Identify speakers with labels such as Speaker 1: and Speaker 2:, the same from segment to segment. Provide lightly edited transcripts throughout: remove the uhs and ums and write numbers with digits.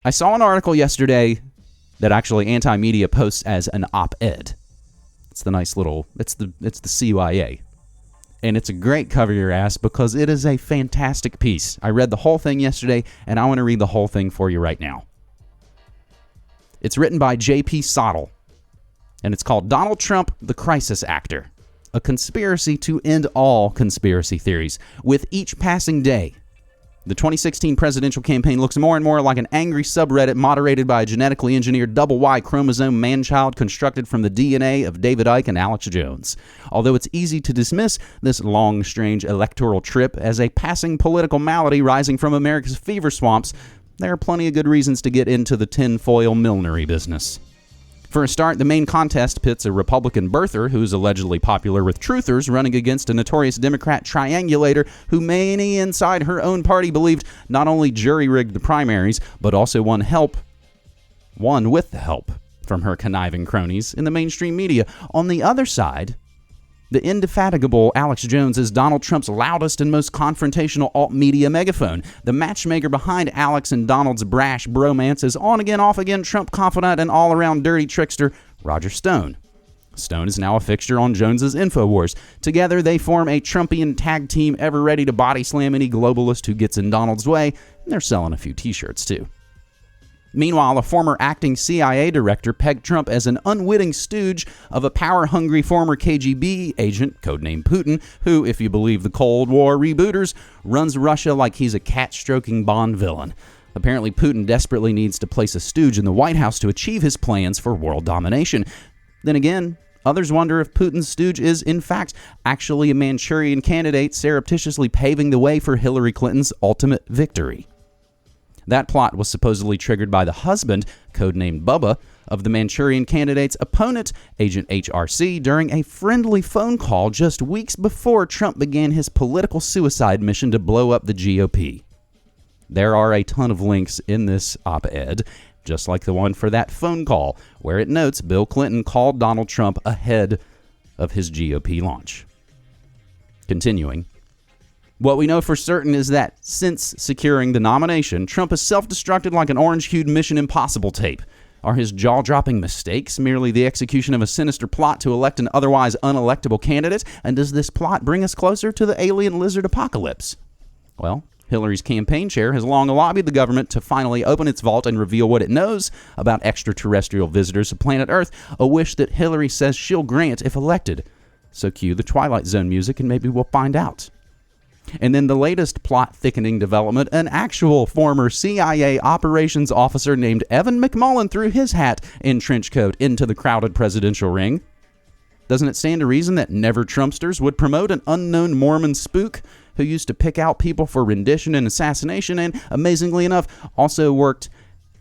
Speaker 1: I saw an article yesterday that actually Anti-Media posts as an op-ed. It's the nice little, it's the CYA. And it's a great cover your ass because it is a fantastic piece. I read the whole thing yesterday, and I want to read the whole thing for you right now. It's written by J.P. Sottle, and it's called Donald Trump, the Crisis Actor, a conspiracy to end all conspiracy theories. With each passing day, the 2016 presidential campaign looks more and more like an angry subreddit moderated by a genetically engineered double Y chromosome man-child constructed from the DNA of David Icke and Alex Jones. Although it's easy to dismiss this long, strange electoral trip as a passing political malady rising from America's fever swamps, there are plenty of good reasons to get into the tinfoil millinery business. For a start, the main contest pits a Republican birther who's allegedly popular with truthers running against a notorious Democrat triangulator who many inside her own party believed not only jury-rigged the primaries, but also won with the help from her conniving cronies in the mainstream media. On the other side, the indefatigable Alex Jones is Donald Trump's loudest and most confrontational alt-media megaphone. The matchmaker behind Alex and Donald's brash bromance is on-again, off-again Trump confidant and all-around dirty trickster Roger Stone. Stone is now a fixture on Jones's InfoWars. Together, they form a Trumpian tag team ever ready to body slam any globalist who gets in Donald's way, and they're selling a few t-shirts, too. Meanwhile, a former acting CIA director pegged Trump as an unwitting stooge of a power-hungry former KGB agent, codenamed Putin, who, if you believe the Cold War rebooters, runs Russia like he's a cat-stroking Bond villain. Apparently, Putin desperately needs to place a stooge in the White House to achieve his plans for world domination. Then again, others wonder if Putin's stooge is, in fact, actually a Manchurian candidate surreptitiously paving the way for Hillary Clinton's ultimate victory. That plot was supposedly triggered by the husband, codenamed Bubba, of the Manchurian candidate's opponent, Agent HRC, during a friendly phone call just weeks before Trump began his political suicide mission to blow up the GOP. There are a ton of links in this op-ed, just like the one for that phone call, where it notes Bill Clinton called Donald Trump ahead of his GOP launch. Continuing. What we know for certain is that since securing the nomination, Trump has self-destructed like an orange-hued Mission Impossible tape. Are his jaw-dropping mistakes merely the execution of a sinister plot to elect an otherwise unelectable candidate? And does this plot bring us closer to the alien lizard apocalypse? Well, Hillary's campaign chair has long lobbied the government to finally open its vault and reveal what it knows about extraterrestrial visitors to planet Earth, a wish that Hillary says she'll grant if elected. So cue the Twilight Zone music and maybe we'll find out. And then the latest plot-thickening development, an actual former CIA operations officer named Evan McMullen threw his hat in trench coat into the crowded presidential ring. Doesn't it stand to reason that never-Trumpsters would promote an unknown Mormon spook who used to pick out people for rendition and assassination and, amazingly enough, also worked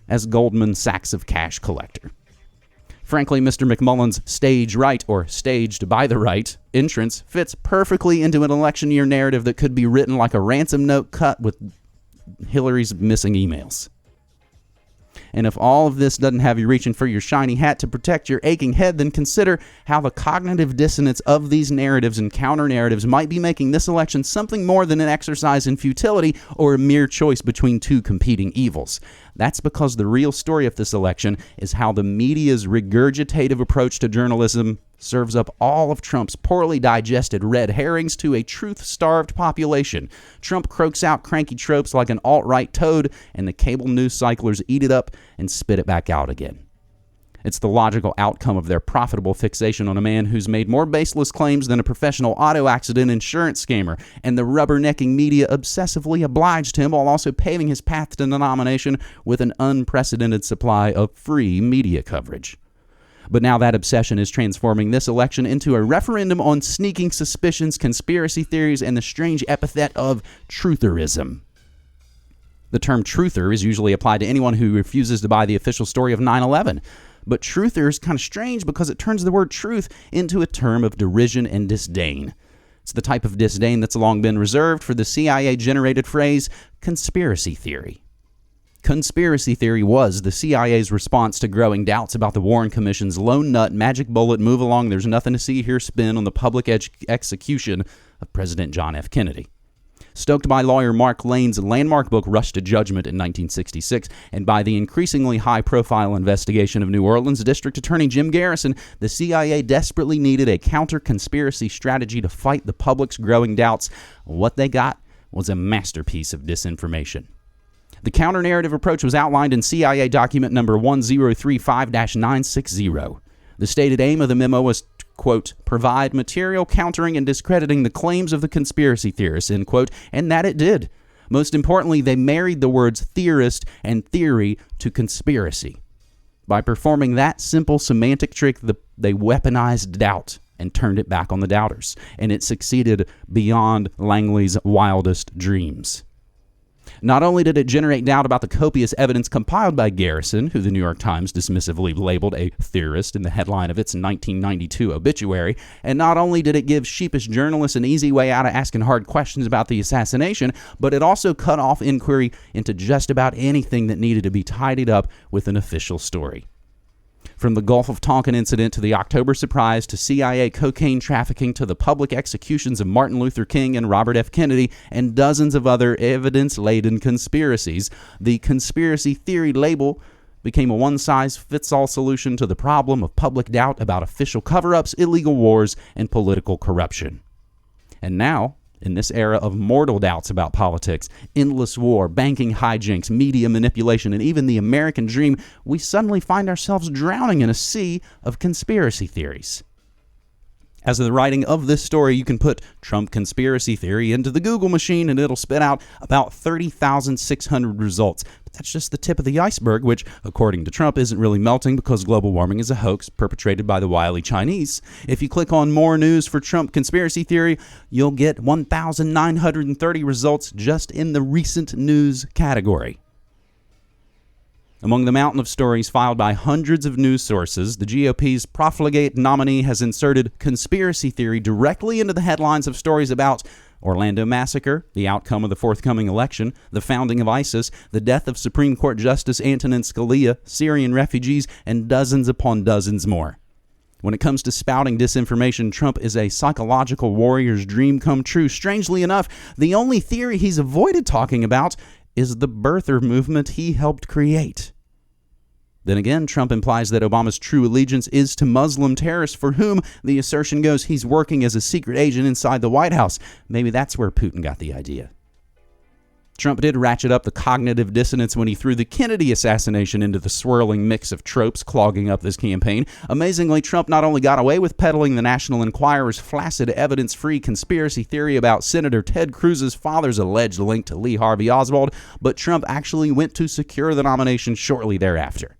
Speaker 1: as Goldman Sachs of cash collector? Frankly, Mr. McMullen's stage right, or staged by the right, entrance fits perfectly into an election year narrative that could be written like a ransom note cut with Hillary's missing emails. And if all of this doesn't have you reaching for your shiny hat to protect your aching head, then consider how the cognitive dissonance of these narratives and counter-narratives might be making this election something more than an exercise in futility or a mere choice between two competing evils. That's because the real story of this election is how the media's regurgitative approach to journalism serves up all of Trump's poorly digested red herrings to a truth-starved population. Trump croaks out cranky tropes like an alt-right toad, and the cable news cyclers eat it up and spit it back out again. It's the logical outcome of their profitable fixation on a man who's made more baseless claims than a professional auto accident insurance scammer, and the rubbernecking media obsessively obliged him while also paving his path to the nomination with an unprecedented supply of free media coverage. But now that obsession is transforming this election into a referendum on sneaking suspicions, conspiracy theories, and the strange epithet of trutherism. The term truther is usually applied to anyone who refuses to buy the official story of 9/11. But truther is kind of strange because it turns the word truth into a term of derision and disdain. It's the type of disdain that's long been reserved for the CIA-generated phrase conspiracy theory. Conspiracy theory was the CIA's response to growing doubts about the Warren Commission's lone nut, magic bullet, move along, there's nothing to see here spin on the public execution of President John F. Kennedy. Stoked by lawyer Mark Lane's landmark book Rush to Judgment in 1966, and by the increasingly high-profile investigation of New Orleans District Attorney Jim Garrison, the CIA desperately needed a counter-conspiracy strategy to fight the public's growing doubts. What they got was a masterpiece of disinformation. The counter-narrative approach was outlined in CIA document number 1035-960. The stated aim of the memo was to, quote, provide material countering and discrediting the claims of the conspiracy theorists, end quote, and that it did. Most importantly, they married the words theorist and theory to conspiracy. By performing that simple semantic trick, they weaponized doubt and turned it back on the doubters, and it succeeded beyond Langley's wildest dreams. Not only did it generate doubt about the copious evidence compiled by Garrison, who the New York Times dismissively labeled a theorist in the headline of its 1992 obituary, and not only did it give sheepish journalists an easy way out of asking hard questions about the assassination, but it also cut off inquiry into just about anything that needed to be tidied up with an official story. From the Gulf of Tonkin incident to the October surprise to CIA cocaine trafficking to the public executions of Martin Luther King and Robert F. Kennedy and dozens of other evidence-laden conspiracies, the conspiracy theory label became a one-size-fits-all solution to the problem of public doubt about official cover-ups, illegal wars, and political corruption. And now, in this era of mortal doubts about politics, endless war, banking hijinks, media manipulation, and even the American dream, we suddenly find ourselves drowning in a sea of conspiracy theories. As of the writing of this story, you can put Trump conspiracy theory into the Google machine and it'll spit out about 30,600 results. But that's just the tip of the iceberg, which, according to Trump, isn't really melting because global warming is a hoax perpetrated by the wily Chinese. If you click on more news for Trump conspiracy theory, you'll get 1,930 results just in the recent news category. Among the mountain of stories filed by hundreds of news sources, the GOP's profligate nominee has inserted conspiracy theory directly into the headlines of stories about Orlando massacre, the outcome of the forthcoming election, the founding of ISIS, the death of Supreme Court Justice Antonin Scalia, Syrian refugees, and dozens upon dozens more. When it comes to spouting disinformation, Trump is a psychological warrior's dream come true. Strangely enough, the only theory he's avoided talking about is the birther movement he helped create. Then again, Trump implies that Obama's true allegiance is to Muslim terrorists, for whom the assertion goes he's working as a secret agent inside the White House. Maybe that's where Putin got the idea. Trump did ratchet up the cognitive dissonance when he threw the Kennedy assassination into the swirling mix of tropes clogging up this campaign. Amazingly, Trump not only got away with peddling the National Enquirer's flaccid, evidence-free conspiracy theory about Senator Ted Cruz's father's alleged link to Lee Harvey Oswald, but Trump actually went to secure the nomination shortly thereafter.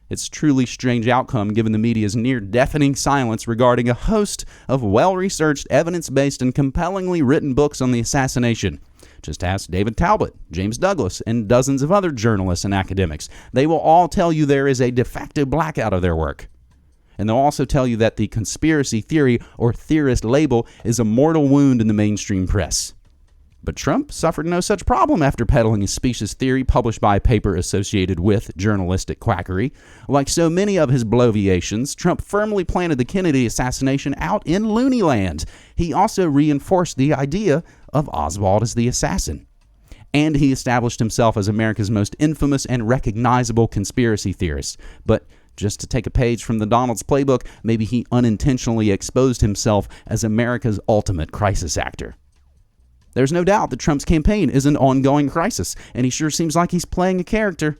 Speaker 1: It's a truly strange outcome given the media's near-deafening silence regarding a host of well-researched, evidence-based, and compellingly written books on the assassination. Just ask David Talbot, James Douglas, and dozens of other journalists and academics. They will all tell you there is a de facto blackout of their work. And they'll also tell you that the conspiracy theory or theorist label is a mortal wound in the mainstream press. But Trump suffered no such problem after peddling a specious theory published by a paper associated with journalistic quackery. Like so many of his bloviations, Trump firmly planted the Kennedy assassination out in loony land. He also reinforced the idea of Oswald as the assassin. And he established himself as America's most infamous and recognizable conspiracy theorist. But just to take a page from the Donald's playbook, maybe he unintentionally exposed himself as America's ultimate crisis actor. There's no doubt that Trump's campaign is an ongoing crisis, and he sure seems like he's playing a character.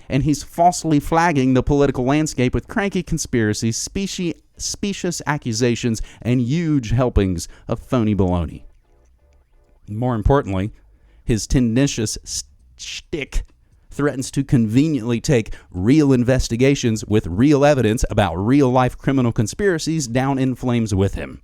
Speaker 1: And he's falsely flagging the political landscape with cranky conspiracies, specious accusations, and huge helpings of phony baloney. More importantly, his tenacious shtick threatens to conveniently take real investigations with real evidence about real-life criminal conspiracies down in flames with him.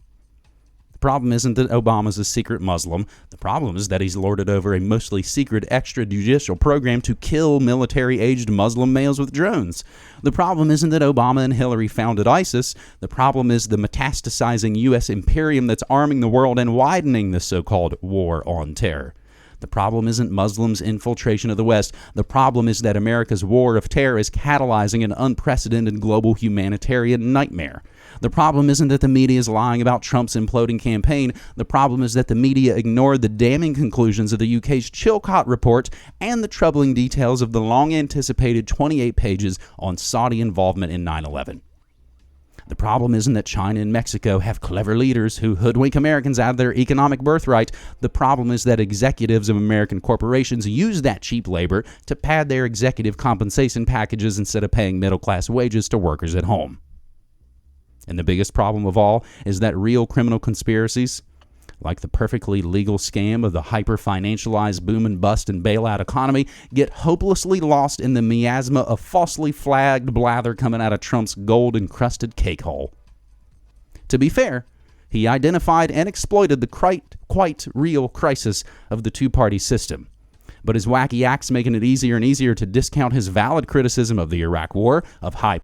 Speaker 1: The problem isn't that Obama's a secret Muslim. The problem is that he's lorded over a mostly secret extrajudicial program to kill military-aged Muslim males with drones. The problem isn't that Obama and Hillary founded ISIS. The problem is the metastasizing U.S. imperium that's arming the world and widening the so-called war on terror. The problem isn't Muslims' infiltration of the West. The problem is that America's war of terror is catalyzing an unprecedented global humanitarian nightmare. The problem isn't that the media is lying about Trump's imploding campaign. The problem is that the media ignored the damning conclusions of the UK's Chilcot report and the troubling details of the long-anticipated 28 pages on Saudi involvement in 9/11. The problem isn't that China and Mexico have clever leaders who hoodwink Americans out of their economic birthright. The problem is that executives of American corporations use that cheap labor to pad their executive compensation packages instead of paying middle-class wages to workers at home. And the biggest problem of all is that real criminal conspiracies, like the perfectly legal scam of the hyper-financialized boom and bust and bailout economy, get hopelessly lost in the miasma of falsely flagged blather coming out of Trump's gold-encrusted cake hole. To be fair, he identified and exploited the quite real crisis of the two-party system. But his wacky acts making it easier and easier to discount his valid criticism of the Iraq War, of high